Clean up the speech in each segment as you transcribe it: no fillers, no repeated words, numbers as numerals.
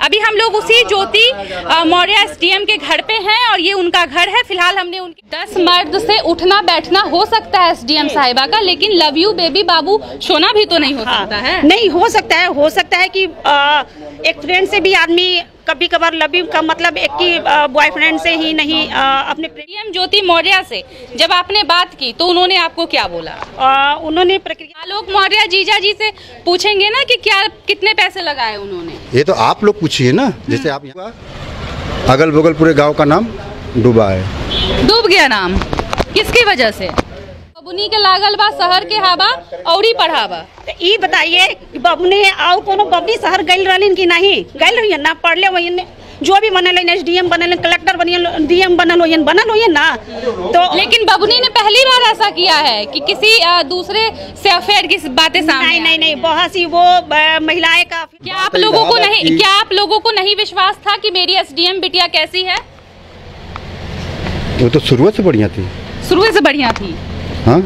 अभी हम लोग उसी ज्योति मौर्य एसडीएम के घर पे हैं और ये उनका घर है। फिलहाल हमने उनके 10 मर्द से उठना बैठना हो सकता है एसडीएम साहिबा का, लेकिन लव यू बेबी बाबू सोना भी तो नहीं हो सकता है। नहीं हो सकता है कि एक फ्रेंड से भी आदमी कभी कभार लव यू का मतलब एक ही बॉयफ्रेंड से ही नहीं अपने एसडीएम ज्योति मौर्य से जब आपने बात की तो उन्होंने आपको क्या बोला? उन्होंने प्रक्रिया आलोक मौर्य जीजा जी से पूछेंगे ना कि क्या कितने पैसे लगाए उन्होंने। ये तो आप लोग पूछिए ना, जैसे आप अगल बगल पूरे गांव का नाम डूबा है। डूब गया नाम किसकी वजह से? बबुनी के लागल बा शहर के हवा औरी पढ़ावा। तो ये बताइए बबुनी आओ कोनो बबनी शहर गइल रहलिन कि नहीं गइल रही ना, पढ़ले वही जो भी बनल एसडीएम बनल कलेक्टर बनल डीएम बनल हो ना। तो लेकिन बबुनी ने पहली बार ऐसा किया है कि किसी दूसरे से अफेयर की बातें सामने नहीं बहुत सी वो महिलाएं का। क्या आप लोगों को नहीं विश्वास था कि मेरी एसडीएम बिटिया कैसी है? वो तो शुरुआत से बढ़िया थी। हाँ,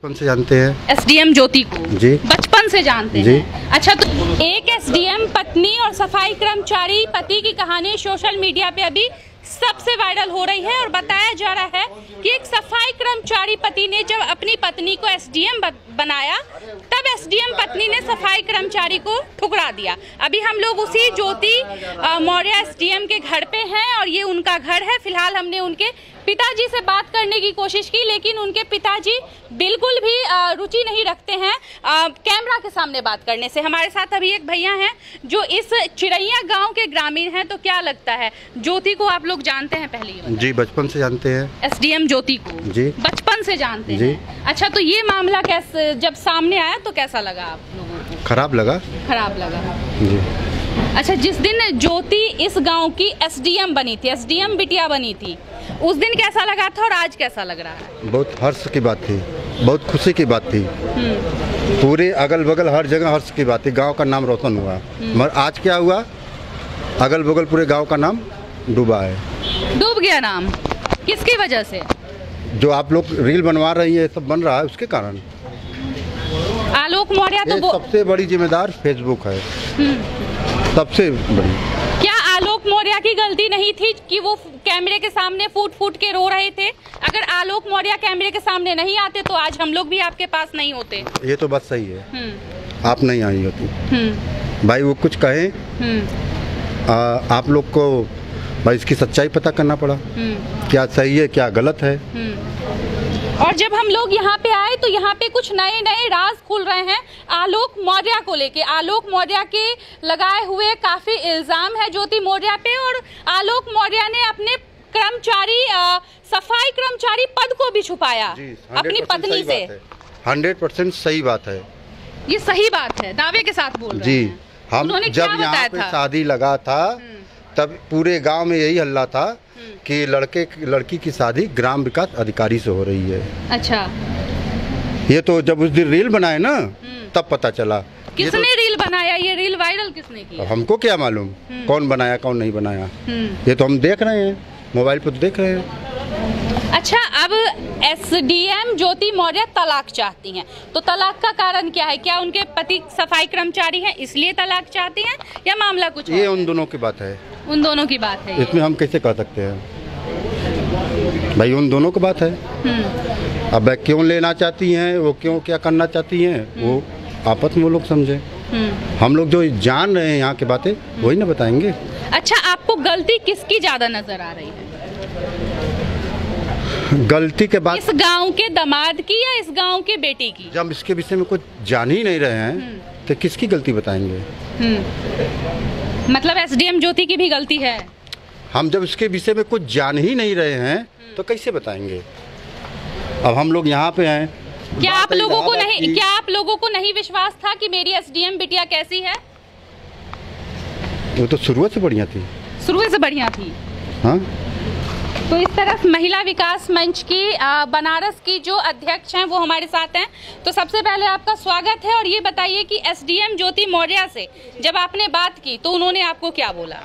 कौन से जानते हैं एसडीएम ज्योति को? जी, बचपन से जानते हैं। अच्छा, तो एक एसडीएम पत्नी और सफाई कर्मचारी पति की कहानी सोशल मीडिया पे अभी सबसे वायरल हो रही है और बताया जा रहा है कि एक सफाई कर्मचारी पति ने जब अपनी पत्नी को एसडीएम बनाया तब एसडीएम पत्नी ने सफाई कर्मचारी को ठुकरा दिया। अभी हम लोग उसी ज्योति मौर्य एसडीएम के घर पे हैं और ये उनका घर है। फिलहाल हमने उनके पिताजी से बात करने की कोशिश की, लेकिन उनके पिताजी बिल्कुल भी रुचि नहीं रखते हैं कैमरा के सामने बात करने से। हमारे साथ अभी एक भैया हैं जो इस चिड़ैया गांव के ग्रामीण हैं। तो क्या लगता है, ज्योति को आप लोग जानते हैं? पहले जी, बचपन से जानते हैं एसडीएम ज्योति को। जी, बचपन से जानते हैं। अच्छा, तो ये मामला कैसे जब सामने आया तो कैसा लगा आप लोगों को? खराब लगा जी। अच्छा, जिस दिन ज्योति इस गांव की एसडीएम बनी थी, एसडीएम बिटिया बनी थी, उस दिन कैसा लगा था और आज कैसा लग रहा है? बहुत हर्ष की बात थी, बहुत खुशी की बात थी। पूरे अगल बगल हर जगह हर्ष की बात थी, गांव का नाम रोशन हुआ। मगर आज क्या हुआ, अगल बगल पूरे गांव का नाम डूबा है। डूब गया नाम किसकी वजह से? जो आप लोग रील बनवा रही है, सब बन रहा है उसके कारण। आलोक मौर्य तो सबसे बड़ी जिम्मेदार फेसबुक है, सबसे बड़ी। क्या आलोक मौर्य की गलती नहीं थी कि वो कैमरे के सामने फूट के रो रहे थे? अगर आलोक मौर्य कैमरे के सामने नहीं आते तो आज हम लोग भी आपके पास नहीं होते। ये तो बात सही है, आप नहीं आई होती। भाई वो कुछ कहे, आप लोग को भाई इसकी सच्चाई पता करना पड़ा, क्या सही है क्या गलत है। और जब हम लोग यहाँ पे आए तो यहाँ पे कुछ नए नए राज खुल रहे हैं आलोक मौर्य को लेके। आलोक मौर्य के लगाए हुए काफी इल्जाम है ज्योति मौर्य पे, और आलोक मौर्य ने अपने कर्मचारी सफाई कर्मचारी पद को भी छुपाया अपनी पत्नी से। 100% सही बात है, ये सही बात है, दावे के साथ बोल रहे हैं। हम जब यहाँ पे शादी लगा था तब पूरे गांव में यही हल्ला था कि लड़की की शादी ग्राम विकास अधिकारी से हो रही है। अच्छा, ये तो जब उस दिन रील बनाए ना तब पता चला। किसने रील बनाया? ये रील वायरल किसने किया? हमको क्या मालूम कौन बनाया कौन नहीं बनाया, ये तो हम देख रहे हैं, मोबाइल पर तो देख रहे हैं। अच्छा, अब एसडीएम ज्योति मौर्य तलाक चाहती हैं, तो तलाक का कारण क्या है? क्या उनके पति सफाई कर्मचारी हैं इसलिए तलाक चाहती हैं या मामला कुछ? ये उन दोनों की बात है, उन दोनों की बात है। इसमें हम कैसे कह सकते हैं भाई, उन दोनों की बात है। अब क्यों लेना चाहती हैं, वो क्यों क्या करना चाहती हैं, वो आपस में वो लोग समझे। हम लोग जो जान रहे हैं यहाँ की बातें वही ना बताएंगे। अच्छा, आपको गलती किसकी ज्यादा नजर आ रही है? गलती के बाद इस गांव के दामाद की या इस गांव के बेटे की? जब इसके विषय में कुछ जान ही नहीं रहे हैं तो किसकी गलती बताएंगे? मतलब एसडीएम ज्योति की भी गलती है। हम जब इसके विषय में कुछ जान ही नहीं रहे हैं तो कैसे बताएंगे? अब हम लोग यहाँ पे हैं। क्या आप लोगों को नहीं विश्वास था कि मेरी एसडीएम बिटिया कैसी है? वो तो शुरुआत से बढ़िया थी। हाँ, तो इस तरफ महिला विकास मंच की बनारस की जो अध्यक्ष हैं वो हमारे साथ हैं। तो सबसे पहले आपका स्वागत है और ये बताइए कि एसडीएम ज्योति मौर्य से जब आपने बात की तो उन्होंने आपको क्या बोला?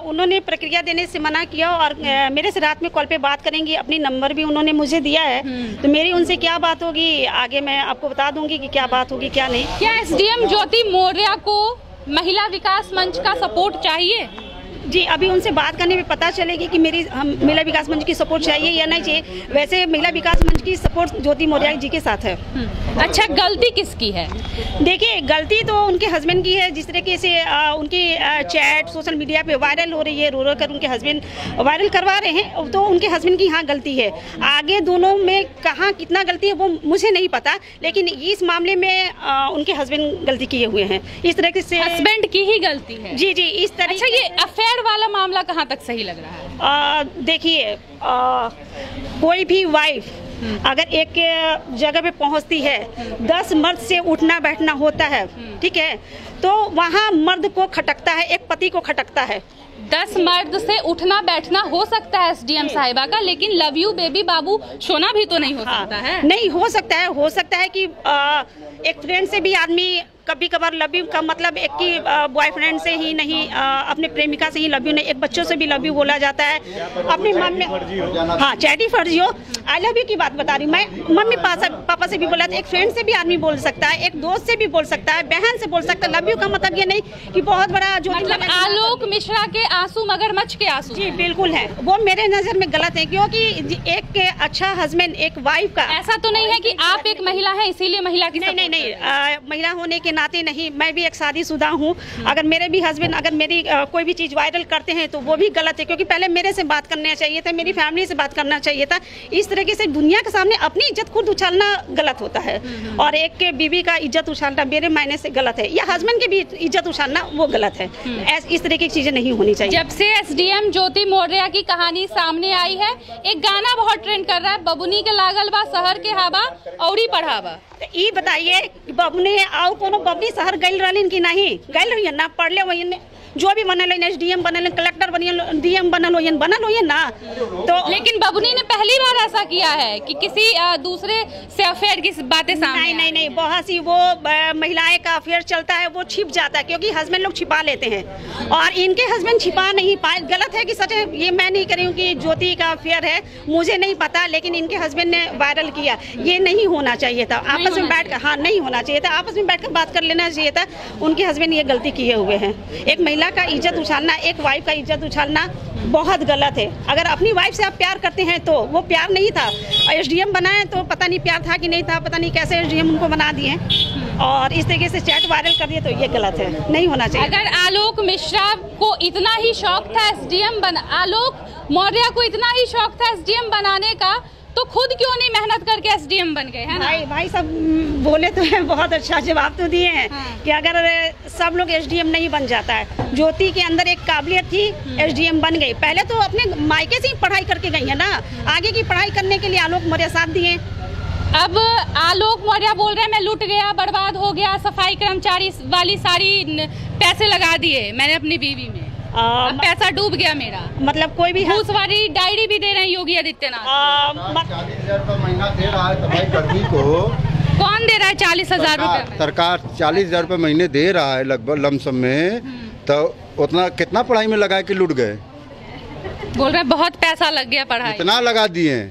उन्होंने प्रक्रिया देने से मना किया और मेरे से रात में कॉल पे बात करेंगी, अपनी नंबर भी उन्होंने मुझे दिया है। तो मेरी उनसे क्या बात होगी आगे मैं आपको बता दूंगी कि क्या बात होगी क्या नहीं। क्या एसडीएम ज्योति मौर्य को महिला विकास मंच का सपोर्ट चाहिए? जी, अभी उनसे बात करने में पता चलेगी कि महिला विकास मंच की सपोर्ट चाहिए या नहीं चाहिए। वैसे महिला विकास मंच की सपोर्ट ज्योति मौर्य जी के साथ है। अच्छा, गलती किसकी है? देखिए, गलती तो उनके हस्बैंड की है। जिस तरीके से उनकी चैट सोशल मीडिया पे वायरल हो रही है, रो रो कर उनके हस्बैंड वायरल करवा रहे हैं, तो उनके हस्बैंड की यहाँ गलती है। आगे दोनों में कहाँ कितना गलती है वो मुझे नहीं पता, लेकिन इस मामले में उनके हस्बैंड गलती किए हुए हैं। इस तरीके से हस्बैंड की ही गलती है? जी जी, इस तरह। अच्छा, ये अफेयर वाला मामला कहाँ तक सही लग रहा है? देखिए, कोई भी वाइफ अगर एक जगह पे पहुंचती है, 10 मर्द से उठना बैठना होता है, ठीक है, तो वहाँ मर्द को खटकता है, एक पति को खटकता है। 10 मर्द से उठना बैठना हो सकता है एसडीएम साहिबा का, लेकिन लव यू बेबी बाबू सोना भी तो नहीं हो सकता है? नहीं हो सकता है कि एक फ्रेंड से भी आदमी कभी कभार लव यू का मतलब एक ही बॉयफ्रेंड से ही नहीं, अपने प्रेमिका से ही लव यू नहीं, एक बच्चों से भी लव यू बोला जाता है। अपनी मम्मी, हाँ, चैटी फर्जी हो, आई लव यू की बात बता रही हूँ मैं। मम्मी पापा से भी बोला, एक फ्रेंड से भी आदमी बोल सकता है, एक दोस्त से भी बोल सकता है, बहन से बोल सकता है। लव यू का मतलब ये नहीं कि बहुत बड़ा जो मतलब आलोक मिश्रा के आंसू मगरमच्छ के आंसू। जी बिल्कुल है, वो मेरे नजर में गलत है, क्योंकि एक अच्छा हस्बैंड एक वाइफ का। ऐसा तो नहीं है कि आप एक महिला है इसीलिए महिला की? नहीं, महिला होने के नाते नहीं, मैं भी एक शादीशुदा हूँ। अगर मेरे भी हस्बैंड अगर मेरी कोई भी चीज़ वायरल करते हैं तो वो भी गलत है, क्योंकि पहले मेरे से बात करना चाहिए था, मेरी फैमिली से बात करना चाहिए था। इस तरीके से दुनिया के सामने अपनी इज्जत खुद उछालना गलत होता है, और एक के बीवी का इज्जत उछालना मेरे मायने से गलत है, या हस्बैंड की भी इज्जत उछालना वो गलत है। इस तरीके की चीज़ें नहीं होनी चाहिए। जब से एसडीएम ज्योति मौर्य की कहानी सामने आई है, एक गाना बहुत ट्रेंड कर रहा है, बबुनी के लागल बा शहर के हवा औरी पढ़ावा। ये बताइए, बबुनी और कोनो बबनी शहर गई रहलिन कि नहीं गई रही ना? पढ़ ले वही जो भी बनल एसडीएम बनल, कलेक्टर बनिए, डीएम बनल हो ना। तो लेकिन बबुनी ने पहली बार ऐसा किया है कि किसी दूसरे से अफेयर की बातें सामने नहीं, बहुत सी वो महिलाएं का अफेयर चलता है, वो छिप जाता है, क्योंकि हस्बैंड लोग छिपा लेते हैं, और इनके हस्बैंड छिपा नहीं पाए। गलत है कि सच है, ये मैं नहीं कह रही हूँ कि ज्योति का अफेयर है, मुझे नहीं पता, लेकिन इनके हस्बैंड ने वायरल किया। ये नहीं होना चाहिए था, आपस में बैठ कर, हाँ, नहीं होना चाहिए था, आपस में बैठ कर बात कर लेना चाहिए था। उनके हस्बैंड ये गलती किए हुए हैं। एक महिला का इज्जत उछालना, एक वाइफ का इज्जत उछालना बहुत गलत है। अगर अपनी वाइफ से आप प्यार करते हैं तो वो प्यार नहीं था, एसडीएम बनाए तो पता नहीं प्यार था कि नहीं था, पता नहीं कैसे एसडीएम उनको बना दिए, और इस तरीके से चैट वायरल कर दिए, तो ये गलत है, नहीं होना चाहिए। अगर आलोक मिश्रा को इतना ही शौक था एसडीएम आलोक मौर्य को इतना ही शौक था एसडीएम बनाने का, तो खुद क्यों नहीं मेहनत करके एसडीएम बन गए? है ना भाई सब बोले तो है, बहुत अच्छा जवाब तो दिए हैं। कि अगर सब लोग एसडीएम नहीं बन जाता है, ज्योति के अंदर एक काबिलियत थी, एसडीएम बन गई। पहले तो अपने मायके से ही पढ़ाई करके गई है ना, आगे की पढ़ाई करने के लिए आलोक मौर्य साथ दिए। अब आलोक मौर्य बोल रहे हैं मैं लुट गया, बर्बाद हो गया, सफाई कर्मचारी वाली सारी पैसे लगा दिए मैंने अपनी बीवी में, पैसा डूब गया मेरा। मतलब कोई भी घूस वाली डायरी भी दे रहे हैं योगी आदित्यनाथ। 40,000 रुपये महीना दे रहा है सफाई कर्मी को। कौन दे रहा है 40,000 रुपये? सरकार 40,000 रुपये महीने दे रहा है लगभग लमसम में, तो उतना कितना पढ़ाई में लगा के लूट गए? बोल रहे बहुत पैसा लग गया पढ़ाई। इतना लगा दिए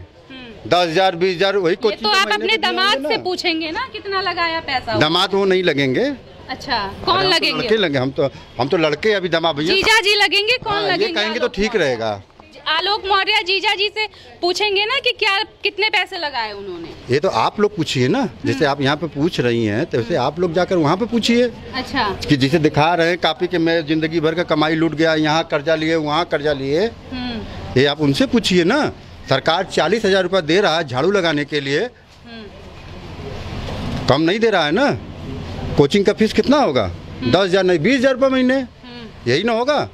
10,000 20,000 वही कोचिंग। तो आप अपने दामाद से पूछेंगे ना कितना लगाया पैसा? दामाद वो नहीं लगेंगे। अच्छा, कौन लगेंगे? लड़के लगे, हम तो लड़के अभी दामाद भैया। जीजा जी लगेंगे? कौन लगेंगे? ये कहेंगे तो ठीक रहेगा। आलोक मौर्य जीजा जी से पूछेंगे ना कि क्या कितने पैसे लगाए उन्होंने? ये तो आप लोग पूछिए ना, जैसे आप यहाँ पे पूछ रही हैं, तो वैसे आप लोग जाकर वहाँ पे पूछिए। अच्छा, कि जिसे दिखा रहे हैं कापी के मैं जिंदगी भर का कमाई लूट गया, यहाँ कर्जा लिए वहाँ कर्जा लिए, ये आप उनसे पूछिए ना। सरकार 40,000 रुपये दे रहा है झाड़ू लगाने के लिए, कम नहीं दे रहा है ना। कोचिंग का फीस कितना होगा? 10,000 नहीं 20,000 रुपये महीने, यही ना होगा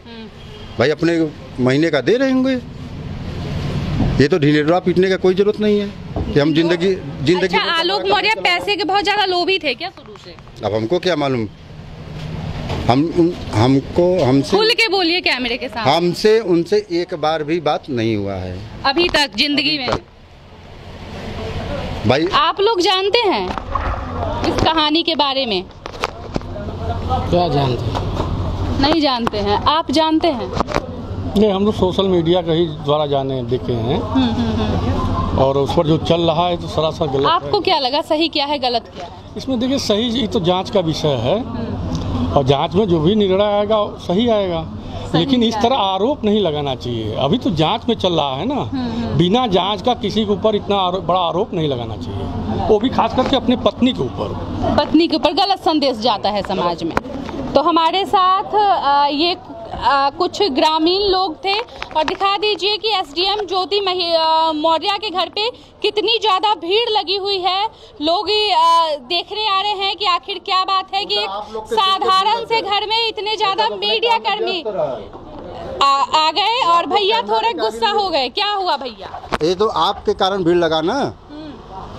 भाई? अपने महीने का दे रहे होंगे। ये तो ढिलेडरा पीटने का कोई जरूरत नहीं है कि हम जिंदगी। अच्छा, आलोक मौर्य पैसे के बहुत ज्यादा लोभी थे क्या शुरू से? अब हमको क्या मालूम, हमसे खुल के बोलिए कैमरे के सामने। हमसे उनसे एक बार भी बात नहीं हुआ है अभी तक जिंदगी में। भाई आप लोग जानते हैं इस कहानी के बारे में? क्या जानते? नहीं जानते हैं? आप जानते हैं? नहीं, हम लोग सोशल मीडिया का ही द्वारा जाने देखे हैं, और उस पर जो चल रहा है तो सरासर गलत है। आपको क्या लगा, सही क्या है गलत क्या है? इसमें देखिए, सही ये तो जांच का विषय है। और जांच में जो भी निर्णय आएगा सही आएगा, लेकिन इस तरह आरोप नहीं लगाना चाहिए। अभी तो जांच में चल रहा है ना, बिना जांच का किसी के ऊपर इतना बड़ा आरोप नहीं लगाना चाहिए, वो भी खास करके अपने पत्नी के ऊपर गलत संदेश जाता है समाज में। तो हमारे साथ ये कुछ ग्रामीण लोग थे और दिखा दीजिए कि एसडीएम ज्योति मौर्य के घर पे कितनी ज़्यादा भीड़ लगी हुई है। लोग देखने आ रहे हैं कि आखिर क्या बात है कि साधारण से घर में इतने ज़्यादा मीडिया कर्मी आ गए और भैया थोड़े गुस्सा हो गए। क्या हुआ भैया? ये तो आपके कारण भीड़ लगा ना,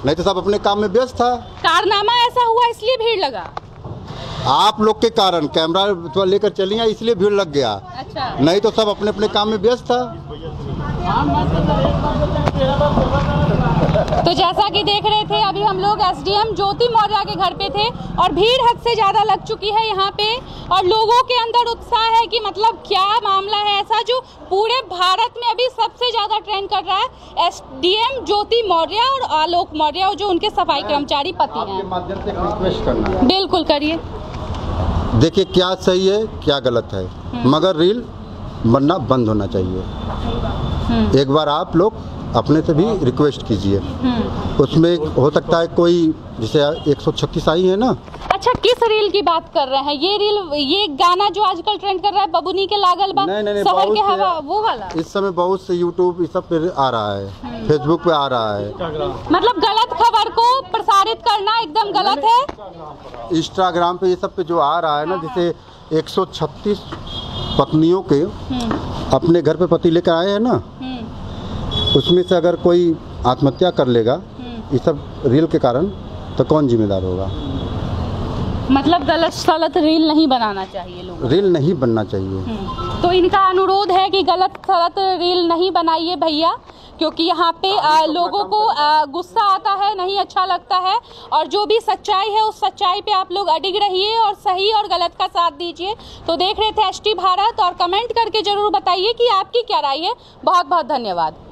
नहीं तो सब अपने काम में व्यस्त था। कारनामा ऐसा हुआ इसलिए भीड़ लगा? आप लोग के कारण कैमरा तो लेकर चली आई इसलिए भीड़ लग गया। अच्छा। नहीं तो सब अपने अपने काम में व्यस्त था। तो जैसा कि देख रहे थे अभी हम लोग एसडीएम ज्योति मौर्य के घर पे थे और भीड़ हद से ज़्यादा लग चुकी है यहाँ पे और लोगों के अंदर उत्साह है कि मतलब क्या मामला है ऐसा जो पूरे भारत में अभी सबसे ज़्यादा ट्रेंड कर रहा है। एसडीएम ज्योति मौर्य और आलोक मौर्य जो उनके सफाई कर्मचारी पति हैं। आपके माध्यम से रिक्वेस्ट करना है। बिल्कुल करिए। देखिए क्या सही है क्या गलत है, मगर रील बनना बंद होना चाहिए। एक बार आप लोग अपने से भी रिक्वेस्ट कीजिए। उसमें हो सकता है कोई जैसे 136 आई है ना। अच्छा, किस रील की बात कर रहे हैं? ये रील, ये गाना जो आजकल ट्रेंड कर रहा है बबुनी के लागल बा शहर के हवा, वो वाला? इस समय बहुत से यूट्यूब इस सब पे आ रहा है, फेसबुक पे आ रहा है। मतलब गलत खबर को प्रसारित करना एकदम गलत है। इंस्टाग्राम पे ये सब पे जो आ रहा है ना, जैसे 136 पत्नियों के अपने घर पे पति लेकर आए हैं ना, उसमें से अगर कोई आत्महत्या कर लेगा ये सब रील के कारण, तो कौन जिम्मेदार होगा? मतलब गलत सलत रील नहीं बनाना चाहिए लोगों, रील नहीं बनना चाहिए। तो इनका अनुरोध है कि गलत सलत रील नहीं बनाइए भैया, क्योंकि यहाँ पे लोगों को गुस्सा आता है, नहीं अच्छा लगता है। और जो भी सच्चाई है उस सच्चाई पे आप लोग अडिग रहिए और सही और गलत का साथ दीजिए। तो देख रहे थे एचटी भारत और कमेंट करके जरूर बताइए कि आपकी क्या राय है। बहुत बहुत धन्यवाद।